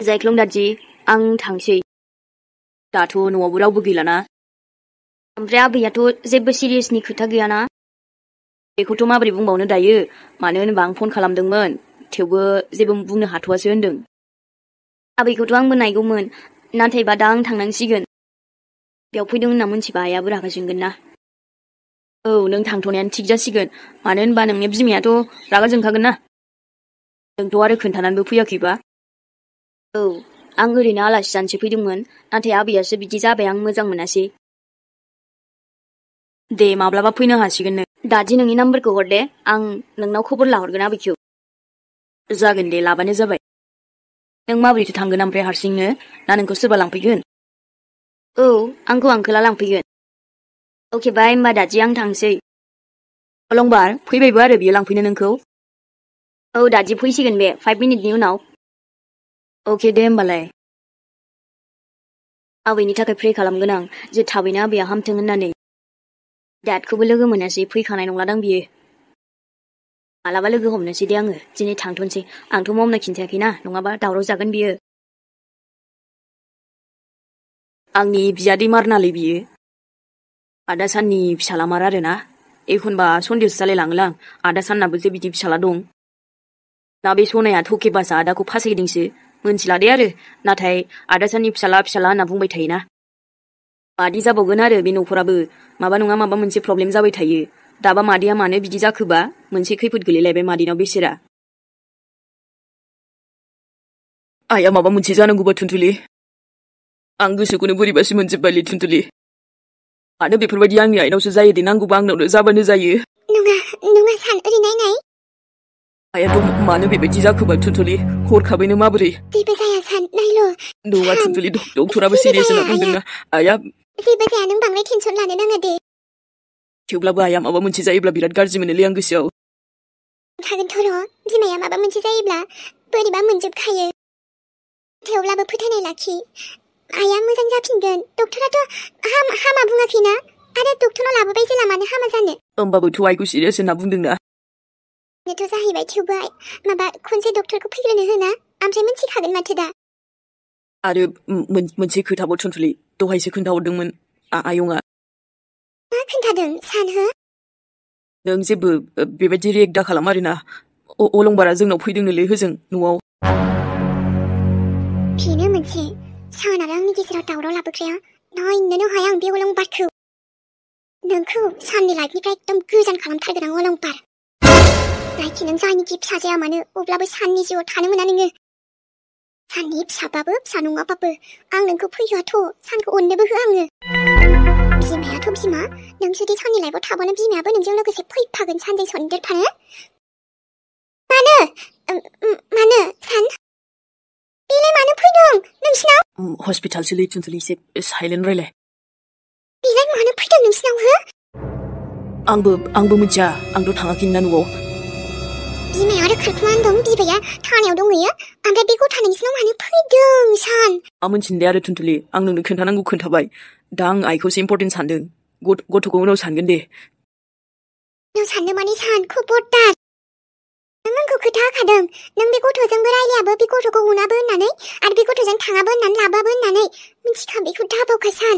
जायख्लं दादि आं थांसै दाथ' न'आवबो रावबो गैलाना ओमफ्राय आबैयाथ' जेबो सिरियासनि खोथा गैयाना बेखौथ' माबोरै बुंबावनो दायो मानो होनबा आं फन खालामदोंमोन थेवबो जेबो बुंनो हाथ'वासो होनदों आबैखौथ' आंबो नायगौमोन नाथायबा दा आं थांनांसिगोन बेयाव फैदों होनना मोनथिबा आइयाबो रागा जोंगोन ना औ नों थांथ'नायानो थिग जासिगोन मानो होनबा नोंनि बिमायाथ' रागा जोंखागोन ना नोंथ' आरो खोन्थानानैबो फैयाखैबा औ आं ओरैनो आलासि जानोसो फैदोंमोन नाथाय आबैयासो बिदि जाबाय आं मोजां मोनासै दे माब्लाबा फैनो हासिगोन नों दादि नोंनि नाम्बारखौ हर दे आं नोंनाव खबर लाहरगोन आबैखौ जागोन दे लाबानो जाबाय नों माबोरैथो थांगोन ओमफ्राय हारसिंनो ना नोंखौ सोरबा लांफैगोन औ आंखौ आंकोला लांफैगोन अके बाय होमबा दादि आं थांसै अलंबार फैबायबो आरो बियो लांफैनो नोंखौ औ दादि फैसिगोन बे 5 मिनिटनि उनाव अके दे होमबालाय आबैनि थाखाय प्रे खालामगोन आं जे थाबैनो आबैया हामथों होननानै दादखौबो लोगो मोनासै फैखानाय नंलादां बियो मालाबा लोगो हमनोसै दे आङो दिनै थांथ'नोसै आंथ' ममनो खिन्थायाखैना नङाबा दावराव जागोन बियो आंनि बियादै मारनालै बियो आदा साननि फिसालामार आरोना एखनबा सन्देहसो जालायलाङोलां आदा साननाबो जे बिदि फिसाला दं दा बे सनाया थकेबासा आदाखौ फासायदोंसो मोनथिला दे आरो नाथाय आदा साननि फिसाला होनना बुंबाय थायोना मादि जाबावगोन आरो बे न'खराबो माबा नङा माबा मोनसे प्रब्लेम जाबाय थायो दाबा मादैया मानो बिदि जाखोबा मोनसे खैफोद गोलैलायबाय मादैनाव बेसेरा आइया माबा मोनसे जानांगौबा थुनथुलि आं गोसोखौनो बोरैबासो मोनजोब्बायलै थुनथुलि मानो बेफोरबायदि आंनि आइनावसो जायो दे नांगौबा आंनावनो जाबानो जायो नङा सान ओरै नायनाय आइयाथ' मानो बेबायदि जाखोबा थुनथुलि हरखाबैनो माबोरै जेबो जाया सान नायल' नङा थुनथुलि डक्टराबो सिरियास होनना बुंदोंना आइया जेबो जाया नों बांद्राय टेनसन लानो नाङा दे थेवब्लाबो आइया माबा मोनसे जायोब्ला बिराद गाज्रि मोनोलै आं गोसोआव थागोनथ' र' बिमाया माबा मोनसे जायोब्ला बोरैबा मोनजोबखायो थेवब्लाबो फोथायनाय लाखि आइया मोजां जाफिनगोन डक्टराथ' हामा बुङाखैना आरो डक्टरनाव लाबोबाय जेला मानो हामा जानो होमबाबोथ' आइखौ सिरियास होनना बुंदोंना बेथ' जाहैबाय थेवबो माबा खनसे डक्टरखौ फैग्रोनो होना ओमफ्राय मिन्थिखागोन माथो दा आरो मोनसे खोथाबाव थुनथुलि दहायसो खोन्थाहरदोंमोन आयंआ मा खोन्थादों सान हो नों जेबो बेबायदि रियेक्ट दा खालाम आरोना अलंबारा जोंनाव फैदोंनोलै होजों न'आव बेनो मोनसे सान आरो आंनि गेजेराव दावराव लाबोग्राया नायनोनो हाया आं बे अलंबारखौ नोंखौ साननि लाइफनिफ्राय एकदम गोजान खालामथारगोन आं अलंबार जायखि नों जायनिखि फिसा जाया मानो अब्लाबो साननि जिउआव थानो मोना नोङो साननि फिसाबाबो फिसा नङाबाबो आं नोंखौ फैहोआथ' सानखौ अननोबो होआ आङो बिमायाथ' बिमा नों जुदि साननि लाइफआव थाबानो बिमायाबो नोंजों लोगोसे फैफागोन सानजों सन्देरफानो मानो सान बेलाय मानो फैदों नोंसिनाव हस्पिटालसोलै थुनथुलि एसे साइलेन्ट रायलाय बेलाय मानो फैदों नोंसिनाव हो आंबो मिथिया आंथ' थाङाखैना न'आव बिमाया आरो खारखुमानानै दं बिबाया थानायाव दंहैयो ओमफ्राय बे गथा नोंसिनाव मानो फैदों सान मिथिनो दे आरो थुनथुलि आं नोंनो खोन्थानांगौ खोन्थाबाय दा आं आइखौसो इम्परटेन्ट सानदों गथ'खौ उनाव सानगोन दे नों साननो माने सान खबरदार नों आंखौ खोथा होखादों नों बे गथ'जोंबो रायलायाबो बे गथ'खौ उनाबो होननानै आरो बे गथ'जों थाङाबो होननानै लाबाबो होननानै मिथिखा बेखौ दाबावखा सान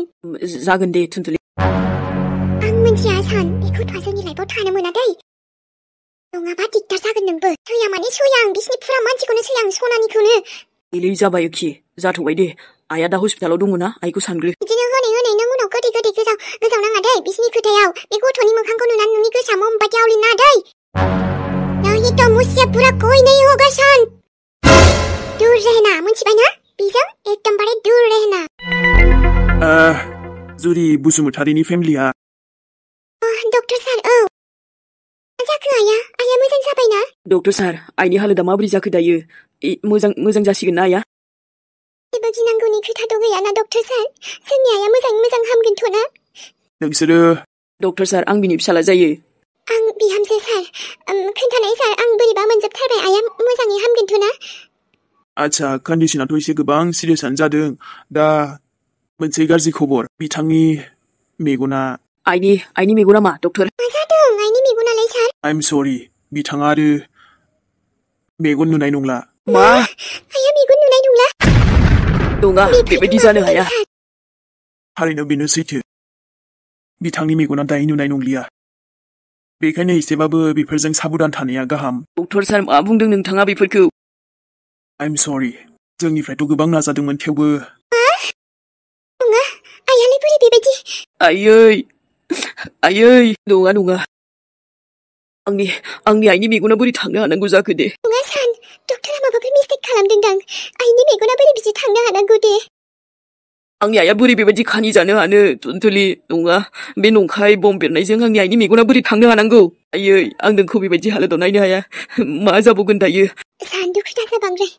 जागोन दे थुनथुलि आं मिथिया सान बे गथ'आ जोंनि लाइफआव थानो मोना दै नङाबा दिगदार जागोन नोंबो सैया माने सैया आं बिसिनि फुरा मानसिखौनो सैया आं सनानिखौनो एलै जाबाय अखि जाथ'बाय दे आइया दा हस्पिटालाव दङ ना आइखौ सानग्रो बिदिनो हनै नों उनाव गोदै गोजाव नाङा दै बिसिनि खोथायाव बे गथ'नि मोखांखौ नुनानै नोंनि गोसोआ ममबाति आवलिना दै नहीं तो मुझसे पूरा कोई नहीं होगा सान दूर रहना मिथिबाय ना बेजों एकदम बारे दूर रहना जुरि बसुमतारिनि फेमिलिया डक्टर सार औ जाखो आइया मोजां जाबायना डक्टर सार आइनि हालोदा माबोरै जाखो दायो मोजां जासिगोन ना आइया जेबो गिनांगौनि खोथाथ' गैयाना डक्टर सार जोंनि आइया मोजां हामगोनथ' ना नोंसोरो डक्टर सार आं बिनि फिसाला जायो आं बिहामजो सार खोन्थानाय सार आं बोरैबा मोनजोबथारबाय आइया मोजाङै हामगोनथ' ना आच्छा कन्डिशनाथ' एसे गोबां सिरियासआनो जादों दा मोनसे गाज्रि खबर बिथांनि मेगना आइनि मेगना मा डक्टर मा जादों आइनि मेगनालाय सार आइ एम सरि बिथाङा आरो मेगन नुनाय नंला मा आइया मेगन नुनाय नंला नङा बेबायदि जानो हाया थारैनो बेनो सैथो बिथांनि मेगना दायो नुनाय नंलिया बेखायनो एसेबाबो बेफोरजों साबधान थानाया गाहाम डक्टर सार मा बुंदों नोंथाङा बेफोरखौ I'm sorry जोंनिफ्रायथ' गोबां नाजादोंमोन थेवबो नङा आइयालाय बोरै बेबायदि आयै नङा आंनि आइनि मेगना बोरै थांनो हानांगौ जाखो दे नङा सान डक्टरा माबाफोर मिस्टेक खालामदोंदां आइनि मेगना बोरै बिदि थांनो हानांगौ दे आंनि आइया बोरै बेबायदि खानि जानो हानो टुनटुलि नङा बे नंखाय बम बेरनायजों आंनि आइनि मेगना बोरै थांनो हानांगौ आयै आं नोंखौ बेबायदि हालोदाव नायनो हाया मा जाबावगोन दायो सान दुखु दाजा बांद्राय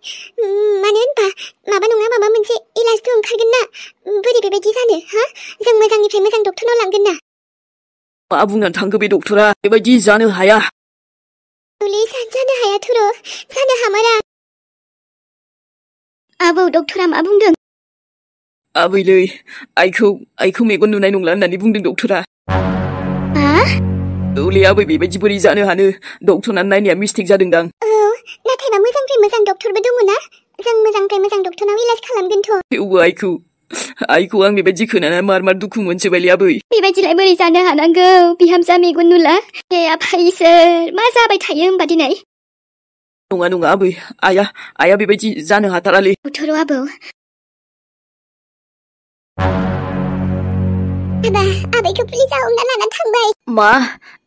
मानो होनबा माबा नङा माबा मोनसे इलाजथ' ओंखारगोन ना बोरै बेबायदि जानो हा जों मोजांनिफ्राय मोजां डक्टरनाव लांगोन ना मा बुंनानै थांखो बे डक्टरा बेबायदि जानो हाया सान जानो हायाथ' र' जानो हामारा आबौ डक्टरा मा बुंदों आबैलै आइखौ मेगन नुनाय नंला होननानै बुंदों डक्टरा औलै आबै बेबायदि बोरै जानो हानो डक्टरना नायनाया मिस्टेक जादोंदां औ नाथायबा मोजांनिफ्राय मोजां डक्टरबो दङ ना जों मोजांनिफ्राय मोजां डक्टरनाव इलाज खालामगोनथ' थेवबो आइखौ आं बेबायदि खोनाना मार दुखु मोनसोबायलै आबै बेबायदिलाय बोरै जानो हानांगौ बिहामजा मेगन नुला हे आफा इसोर मा जाबाय थायो होमबा दिनै नङा आबै आइया बेबायदि जानो हाथारालै थर' आबौ आबैखौ पुलिसाव हमना लाना थांबाय मा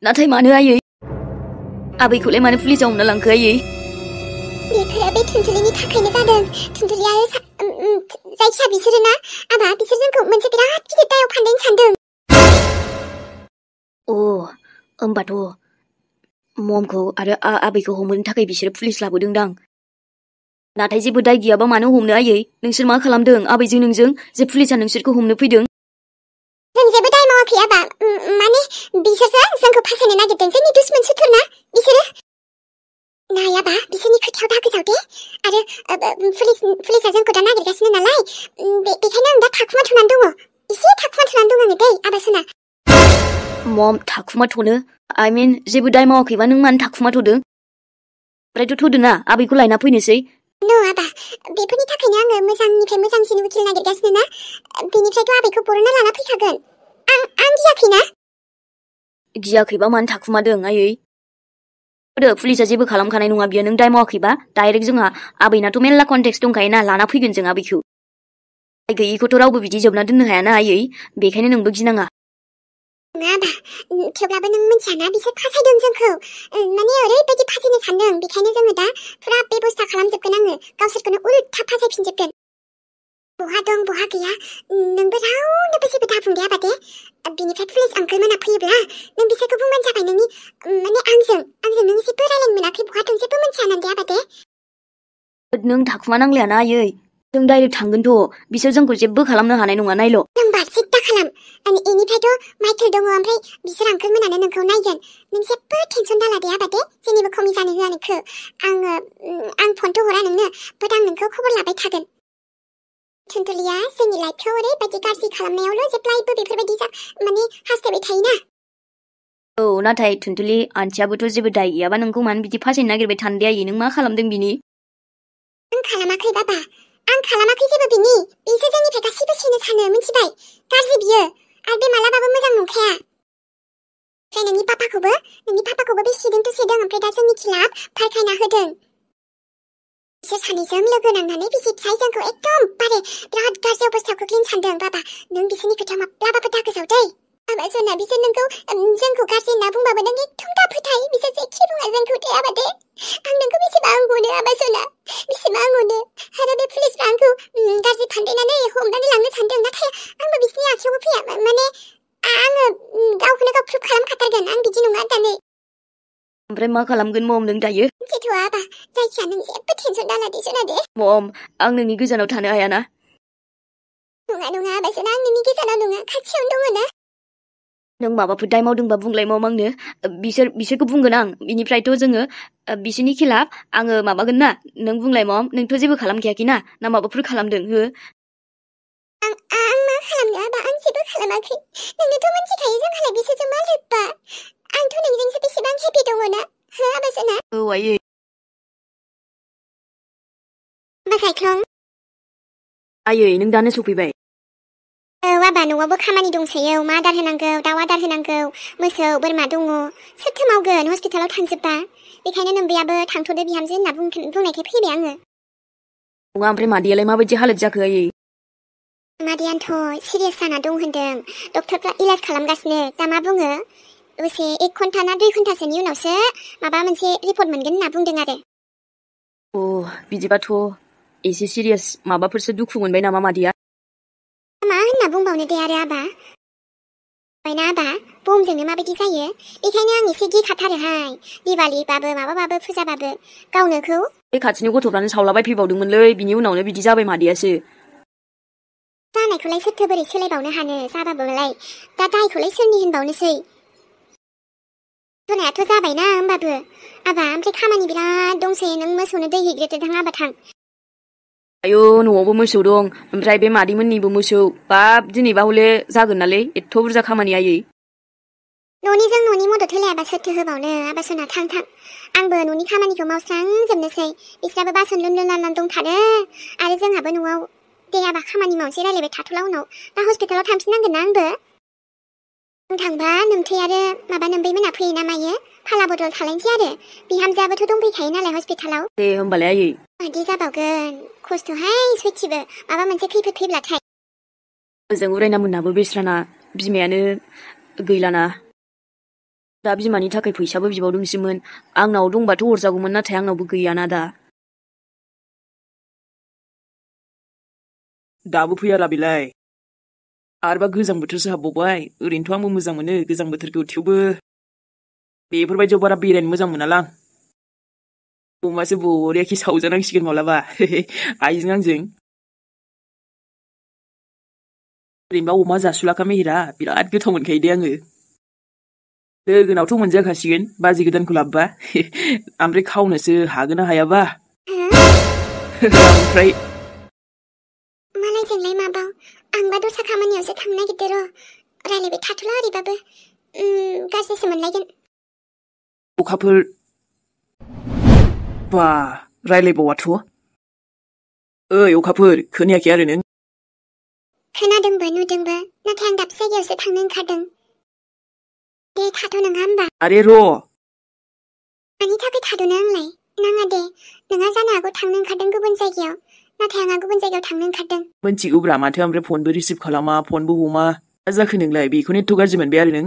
नाथाय मानो आयै आबैखौलाय मानो पुलिसाव हमना लांखो आयै बेफोरो बे टुनटुलिनि थाखायनो जादों टुनटुलिया जायखिया बिसोरो ना आबा बिसोर जोंखौ मोनसे बिराद गिदिर दायाव फानदेन सानदों होमबाथ' ममखौ आरो आबैखौ हमनो थाखाय बिसोरो पुलिस लाबोदोंदां नाथाय जेबो दाय गैयाबा मानो हमनो आयै नोंसोर मा खालामदों आबैजों नोंजों जे पुलिसा नोंसोरखौ हमनो फैदों जों जेबो दाय मावाखै आबा माने बिसोरसो जोंखौ फासायनो नागिरदों जोंनि दुश्मन सुथुर ना बिसोरो नाय आबा बिसोरनि खोथायाव दागो जाव दे आरो पुलिसा जोंखौ दा नागिरगासिनो नालाय बेखायनो आं दा थाखुमाथ'नानै दङ एसे थाखुमाथ'नानै दं आङो दै आबा सना मम थाखुमाथ'नो I mean जेबो दाय मावाखैबा नों मानो थाखुमाथ'दों ओमफ्रायथ' थ'दो ना आबैखौ लायना फैनोसै नो आबा बेफोरनि थाखायनो आङो मोजांनिफ्राय मोजांसिन उकिल नागिरगासिनो ना बेनिफ्रायथ' आबैखौ बर'ना लाना फैखागोन आं गियाखैबा मानो थाखुमादों आयै पुलिसा जेबो खालामखानाय नङा बियो नों दाय मावाखैबा डाइरेक्ट जोंहा आबैनाथ' मेल्ला कन्टेक्स दंखायोना लाना फैगोन जों आबैखौ दाय गैयिखौथ' रावबो बिदि जोबना दोननो हायाना आयै बेखायनो नोंबो गिनाङा आबा थेवब्लाबो नों मिथियाना बिसोर फासायदों जोंखौ माने ओरैबायदि फासायनो सानदों बेखायनो जोङो दा फुरा बेबस्था खालामजोबगोन आङो गावसोरखौनो उल्था फासायफिनजोबगोन बहा दं बहा गैया नोंबो रावनोबो जेबो दाबुं दे आबा दे बिनिफ्राय पुलिस आंकोल मोना फैयोब्ला नों बिसोरखौ बुंबानो जाबाय नोंनि माने आंजों नों जेबो रायलायनो मोनाखै बहा दं जेबो मिथियाना दे आबा दे नों थाखुमानांलायाना आयै जों डाइरेक्ट थांगोनथ' बिसोर जोंखौ जेबो खालामनो हानाय नङा नायल' नों बारसिद्दा खालाम इनिफ्रायथ' माइकेल दङ ओमफ्राय बिसोर आंकोल मोनानो नोंखौ नायगोन नों जेबो टेनसन दाला दे आबा दे जेनिबो खमि जानो होआ नोंखौ आं फनथ' हरा नोंनो बाट आं नोंखौ खबर लाबाय थागोन टुनटुलिया जोंनि लाइफखौ ओरैबायदि गाज्रि खालामनायावल' जेब्लायबो बेफोरबायदि माने हास्थायबाय थायोना औ नाथाय टुनटुलि आन्टियाबोथ' जेबो दाय गैयाबा नोंखौ मानो बिदि फासायनो नागिरबाय थानो दे आयै नों मा खालामदों बिनि आं खालामाखै बाबा आं खालामाखै जेबो बिनि बिसोर जोंनिफ्राय गासिबो सेनो सानो मिथिबाय गाज्रि बियो आरो बे मालाबाबो मोजां नंखाया ओमफ्राय नोंनि पापाखौबो बे सेदोंथ' सेदों ओमफ्राय दा जोंनि खिलाफ फारखायना होदों बिसोर सानैजों लोगो नांनानै बिसि फिसाय जोंखौ एकदमबारे बिराद गाज्रि अबस्थायाव खोख्लैनो सानदों बाबा नों बिसोरनि खोथायाव माब्लाबाबो दागोजाव दै आबा सना बिसोर जोंखौ गाज्रि होनना बुंबाबो नों एकदम दा फोथाय बिसोर जेखि बुङा जोंखौ दे आबा दे आं नोंखौ बेसेबां अनो आबा सना बेसेबां अनो आरो बे पुलिसफ्रा आंखौ गाज्रि फान्दायनानै हमनानै लांनो सानदों नाथाय आंबो बिसोरनि आखायावबो फैया माने आङो गावखौनो गाव प्रुफ खालामखाथारगोन आं बिदि नङा दानो ओमफ्राय मा खालामगोन मम नों दायो जेथ'आ आबा जायखिया नों जेबो टेनसन दाला दे सना दे मम आं नोंनि गोजानाव थानो हायाना नङा आबा सना आं नोंनि गोजानाव नङा खाथियावनो दङ ना नों माबाफोर दाय मावदोंबा बुंलाय मम आंनो बिसोरखौ बुंगोन आं बिनिफ्रायथ' जोङो बिसोरनि खिलाफ आङो माबागोन ना नों बुंलाय मम नोंथ' जेबो खालामखायाखै ना माबाफोर खालामदों हो आं मा खालामनो आबा आं जेबो खालामाखै नोंनोथ' मिथिखायो जोंहालाय बिसोरजों मा लोब्बा आंथ' नोंजोंसो बेसेबां हेपि दङ ना हो आबा सना औ आयै साइक्लं आयै नों दानो सफैबाय आबा न'आवबो खामानि दंसोयो अमा आदार होनांगौ दाउ आदार होनांगौ मोसौ बोरमा दङ सोरथो मावगोन हस्पिटालाव थांजोबबा बेखायनो नोम्बैयाबो थांथ'दो बिहामजो होनना बुंनायखाय फैबाय आङो नङा ओमफ्राय मादैयालाय माबायदि हालोद जाखो आयै मादैयानोथ' सिरियास जाना दं होनदों डक्टरफ्रा इलाज खालामगासिनो दा मा बुङो दसे 1 घन्टा ना 2 घन्टासोनि उनावसो माबा मोनसे रिपर्ट मोनगोन होनना बुंदों आरो बिदिबाथ' एसे सिरियास माबाफोरसो दुखु मोनबाय नामा मादैया मा होनना बुंबावनो दे आरो आबा बायना आबा बमजोंनो माबायदि जायो बेखायनो आं एसे गिखाथारोहाय दिवालीबाबो माबाबाबो फुजाबाबो गावनोखौ बे खाथिनि गथ'फ्रानो सावलाबाय फैबावदोंमोनलै बिनि उनावनो बिदि जाबाय मादैयासो जानायखौलाय सोरथो बोरै सोलायबावनो हानो जाबाबोलाय दा दायखौलाय सोरनि होनबावनोसै जानायाथ' जाबायना होमबाबो आबा ओमफ्राय खामानि बिराद दंसै नों मोसौनो दै हैग्रोदोदां आबा थां आयौ न'आवबो मोसौ दं ओमफ्राय बे मादैमोननिबो मोसौ बाब दिनैबा हले जागोन नालै एथ' बुरजा खामानि आयै न'निजों न'नि मदद होलायाबा सोरथो होबावनो आबा सना थां आंबो न'नि खामानिखौ मावस्रांजोबनोसै बिस्राबो बासन लुनलानानै दंथारो आरो जोंहाबो न'आव दे आबा खामानि मावनोसै रायलायबाय थाथ'ला उनाव दा हस्पिटालाव थांफिननांगोन ना आंबो आं थांबा नोमथै आरो माबा नोम्बैमोना फैयो ना मायो फाला बदल थालायनोसै आरो बिहामजोआबोथ' दंफैखायो नालाय हस्पिटालाव दे होमबालाय आयै मादि जाबावगोन खस्थ'हाय सयथिबो माबा मोनसे खैफोद फैब्लाथाय ओजों उरायना मोननाबो बेस्राना बिमायानो गैलाना दा बिमानि थाखाय फैसाबो बिबावदोंसोमोन आंनाव दंबाथ' हरजागौमोन नाथाय आंनावबो गैयाना दा दाबो फैयाला बेलाय आरोबा गोजां बोथोरसो हाबबावबाय ओरैनोथ' आंबो मोजां मोनो गोजां बोथोरखौ थेवबो बेफोरबायदियाव बारा बेरायनो मोजां मोनालां अमासो बरियाखि सावजानांसिगोन माब्लाबा आइजों आंजों ओरैनोबा अमा जासुलाखा मेहेरा बिराद गोथाव मोनखायो दे आङो लोगोनावथ' मोनजाखासिगोन बाजै गोदानखौ लाबोबा ओमफ्राय खावनोसो हागोन ना हायाबा ओमफ्राय मालायजोंलाय माबाव आंबा दस्रा खामानियावसो थांनो नागिरदो र' रायलायबाय थाथ'ला ओरैबाबो गाज्रिसो मोनलायगोन अखाफोर बा रायलायबावाथ' ओइ अखाफोर खोनायाखै आरो नों खोनादोंबो नुदोंबो नाथाय आं दाबसे जायगायावसो थांनो ओंखारदों दे थाथ' नङा होमबा आरे र' मानि थाखाय थाद'नो आंलाय नाङा दे नोंहा जानो हागौ थांनो ओंखारदों गुबुन जायगायाव नाथाय आंहा गुबुन जायगायाव थांनो ओंखारदों मोनथिगौब्रा माथो ओमफ्राय फनबो रिसिभ खालामा फनबो हमा मा जाखो नोंलाय बेखौनो एथ' गाज्रि मोनबाय आरो नों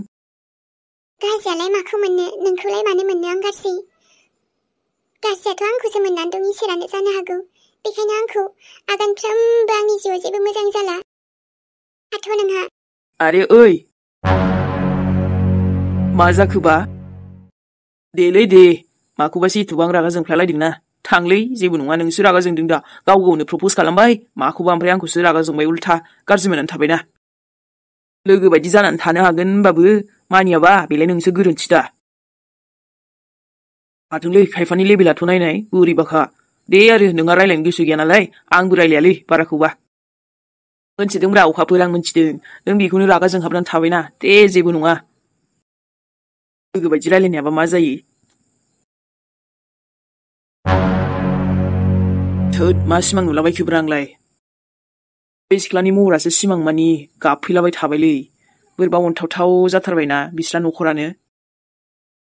गाज्रियालाय माखौ मोननो नोंखौलाय मानो मोननो आं गाज्रियाथ' आंखौसो मोननानै दं इसोरानो जानो हागौ बेखायनो आंखौ आगानफ्रोमबो आंनि जिउआव जेबो मोजां जाला थाथ' नोंहा आरे ओइ मा जाखोबा देलै दे माखौबासो एथ'बां रागा जोंफ्लालायदोंना थांलै जेबो नङा नोंसो रागा जोंदों दा गाव गावनो प्रप'ज खालामबाय माखौबा ओमफ्राय आंखौसो रागा जोंबाय उल्था गाज्रि मोननानै थाबायना लोगो बायदि जानानै थानो हागोन होनबाबो मानियाबा बेलाय नोंसो गोरोन्थि दा माथोंलै खायफानि लेभेलाथ' नायनाय बोरैबाखा दे आरो नोंहा रायलायनो गोसो गैया नालाय आंबो रायलायालै बाराखौबा मोनथिदोंब्रा अखाफोर आं मोनथिदों नों बेखौनो रागा जोंहाबनानै थाबायना दे जेबो नङा लोगो बायदि रायलायनायाबा मा जायो थोद मा सिमां नुलाबायखोब्रा आंलाय बे सिख्लानि महरासो सिमां मानि गाबफैलाबाय थाबायलै बोरैबा अनथावथाव जाथारबायना बिस्रा न'खरानो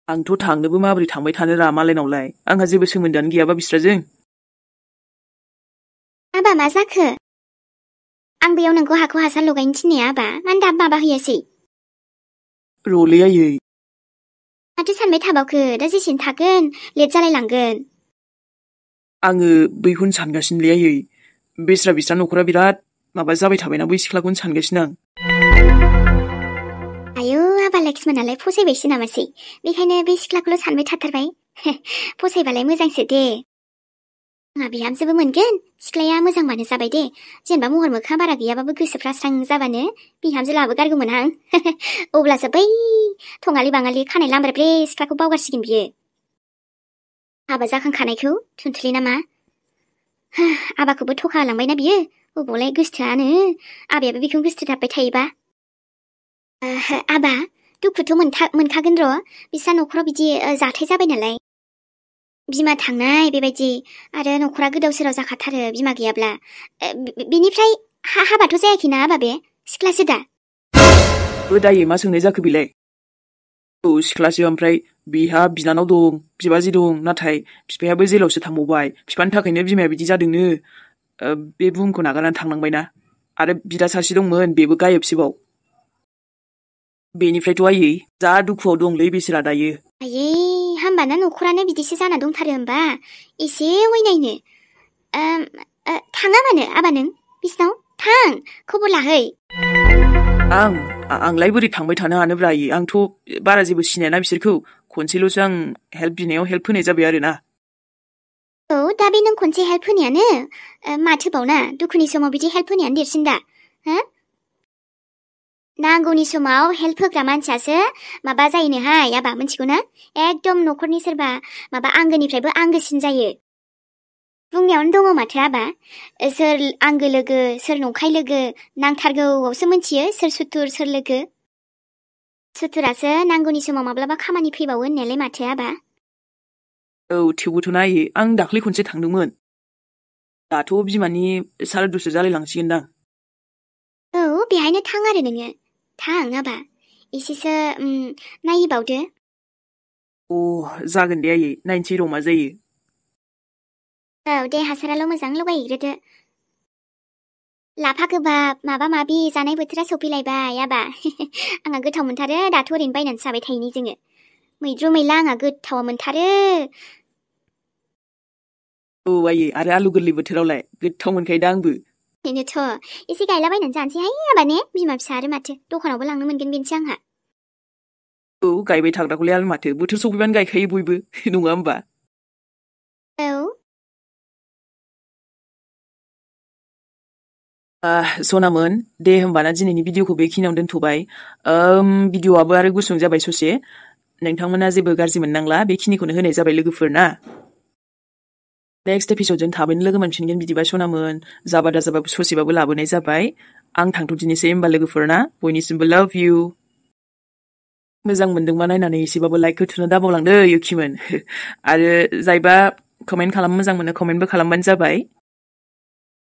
आंथ' थांनोबो माबोरै थांबाय थानो रा मालायनावलाय आंहा जेबो सोमोन्दोआनो गैयाबा बिस्राजों आबा मा जाखो आं बेयाव नोंखौ हाखौ हासार लगायनो थिननाया आबा मानो दाबो माबा हैयासै र'लै आयै माथो सानबाय थाबावखो दा जेसेनो थागोन लेट जालायलांगोन आङो बैखौनो सानगासिनोलै आयै बिस्रा न'खरा बिराद माबा जाबाय थाबायना बै सिख्लाखौनो सानगासिनो आं आयौ आबा लक्ष्मणालाय फसायबायसो नामासै बेखायनो बे सिख्लाखौल' सानबाय थाथारबाय फसायबालाय मोजांसो दे आंहा बिहामजोबो मोनगोन सिख्लाया मोजांबानो जाबाय दे जेनेबा महर मोखां बारा गैयाबाबो गोसोफ्रा स्रां जाबानो बिहामजो लाबोगारगौमोन आं अब्लासो बै थङालि बाङालि खानाय लामब्रे सिख्लाखौ बावगारसिगोन बियो हाबा जाखांखानायखौ थुनथुलि नामा आबाखौबो थखा होलांबायना बियो अबावलाय गोसथोआनो आबायाबो बेखौनो गोसथोथाबबाय थायोबा आबा दुखुथ' मोनखागोन र' बिस्रा न'खराव बिदि जाथाय जाबाय नालाय बिमा थांनाय बेबायदि आरो न'खरा गोदाव सोराव जाखाथारो बिमा गैयाब्ला बिनिफ्राय हाबाथ' जायाखैना आबा बे सिख्लासो दा दायो मा सोंनाय जाखो बेलाय औ सिख्लासो ओमफ्राय बिहा बिनानाव दं बिबाजै दं नाथाय बिफायाबो जेलावसो थांबावबाय बिफानि थाखायनो बिमाया बिदि जादोंनो बे बुहुमखौ नागारनानै थांनांबायना आरो बिदा सासे दंमोन बेबो गायबसिबाव बेनिफ्रायथ' आयै जा दुखुआव दंलै बिसोरा दायो आयै हामबाना न'खरानो बिदिसो जाना दंथारो होमबा एसे वैनायनो थाङा मानो आबा नों बिसिनाव थां खबर लाहै आंलाय बोरै थांबाय थानो हानोब्रा आयै आंथ' बारा जेबो सिनायाना बिसोरखौ खनसेल'सो आं हेल्प बिनायाव हेल्प होनाय जाबाय आरोना औ दा बे नों खनसे हेल्प होनायानो माथोबावना दुखुनि समाव बिदि हेल्प होनायानो देरसिन दा हो नांगौनि समाव हेल्प होग्रा मानसियासो माबा जायोनोहाय आबा मिथिगौ ना एकदम न'खरनि सोरबा माबा आंगोनिफ्रायबो आंगोसिन जायो बुंनायावनो दङ माथो आबा सोर आंगो लोगो सोर नंखाय लोगो नांथारगौआवसो मिथियो सोर सुथुर सोर लोगो सुथुरासो नांगौनि समाव माब्लाबा खामानि फैबावो होननायालाय माथो आबा औ थेवबोथ' नायै आं दाख्लै खनसे थांदोंमोन दाथ' बिमानि सारादुसो जालायलांसिगोनदां औ बेहायनो थां आरो नोङो थां आबा एसेसो नायबावदो जागोन दे आयै नायनोसै र' मा जायो औ दे हासाराल' मोजां लगायहैग्रोदो लाफा गोबाब माबा माबि जानाय बोथोरा सफैलायबाय आबा आंहा गोथाव मोनथारो दाथ' ओरैनो बायनानै जाबाय थायोनि जोङो मैद्रु मैला आंहा गोथाव मोनथारो औ आयै आरो आलु गोरलै बोथोरावलाय गोथाव मोनखायो दा आंबो बेनोथ' एसे गायलाबायनानै जानोसैहाय आबा ने बिमा फिसा आरो माथो दखानावबो लांनो मोनगोन बेनोसै आंहा औ गायबाय थाग्राखौलाय आरो माथो बोथोर सफैबानो गायखायो बयबो नङा होमबा औ सनामोन दे होमबाना दिनैनि भिडिअखौ बेखिनियावनो दोनथ'बाय भिडिअआबो आरो गुसुं जाबाय ससे नोंथांमोना जेबो गाज्रि मोननांला बेखिनिखौनो होनाय जाबाय लोगोफोरना नेक्स्ट एपिसडजों थाबैनो लोगो मोनफिनगोन बिदिबा सनामोन जाबा दाजाबाबो ससेबाबो लाबोनाय जाबाय आं थांथ'दिनोसै होमबा लोगोफोरना बयनिसिमबो लाभ इउ मोजां मोनदोंबा नायनानै एसेबाबो लाइकखौ थुनो दाबावलांदो इउकिमोन आरो जायबा कमेन्ट खालामनो मोजां मोनो कमेन्टबो खालामबानो जाबाय